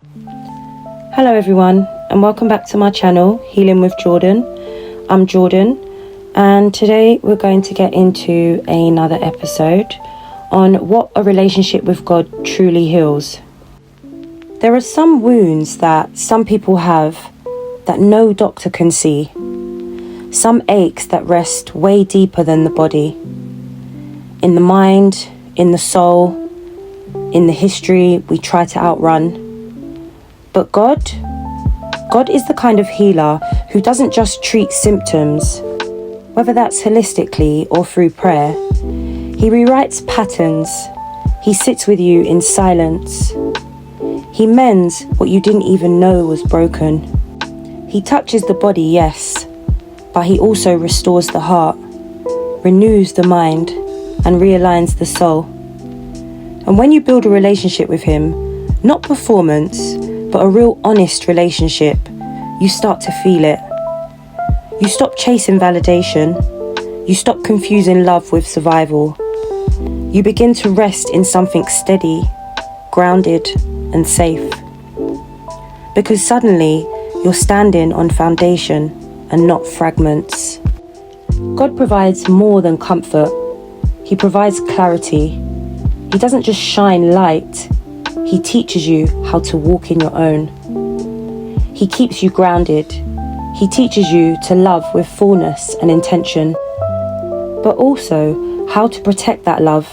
Hello everyone, and welcome back to my channel, Healing with Jordan. I'm Jordan, and today we're going to get into another episode on what a relationship with God truly heals. There are some wounds that some people have that no doctor can see. Some aches that rest way deeper than the body. In the mind, in the soul, in the history we try to outrun. But God is the kind of healer who doesn't just treat symptoms, whether that's holistically or through prayer. He rewrites patterns. He sits with you in silence. He mends what you didn't even know was broken. He touches the body, yes, but he also restores the heart, renews the mind, and realigns the soul. And when you build a relationship with him, not performance, but a real honest relationship, you start to feel it. You stop chasing validation. You stop confusing love with survival. You begin to rest in something steady, grounded, and safe. Because suddenly, you're standing on foundation and not fragments. God provides more than comfort. He provides clarity. He doesn't just shine light. He teaches you how to walk in your own. He keeps you grounded. He teaches you to love with fullness and intention, but also how to protect that love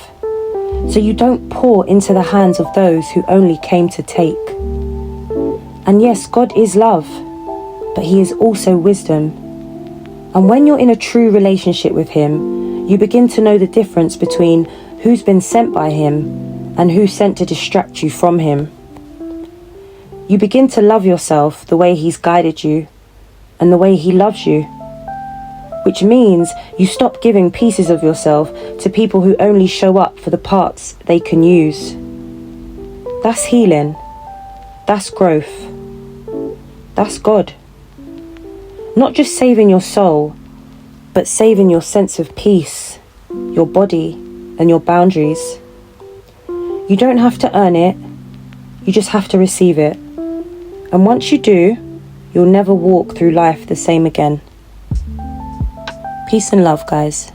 so you don't pour into the hands of those who only came to take. And yes, God is love, but he is also wisdom. And when you're in a true relationship with him, you begin to know the difference between who's been sent by him and who's sent to distract you from him. You begin to love yourself the way he's guided you and the way he loves you, which means you stop giving pieces of yourself to people who only show up for the parts they can use. That's healing. That's growth. That's God. Not just saving your soul, but saving your sense of peace, your body, and your boundaries. You don't have to earn it, you just have to receive it. And once you do, you'll never walk through life the same again. Peace and love, guys.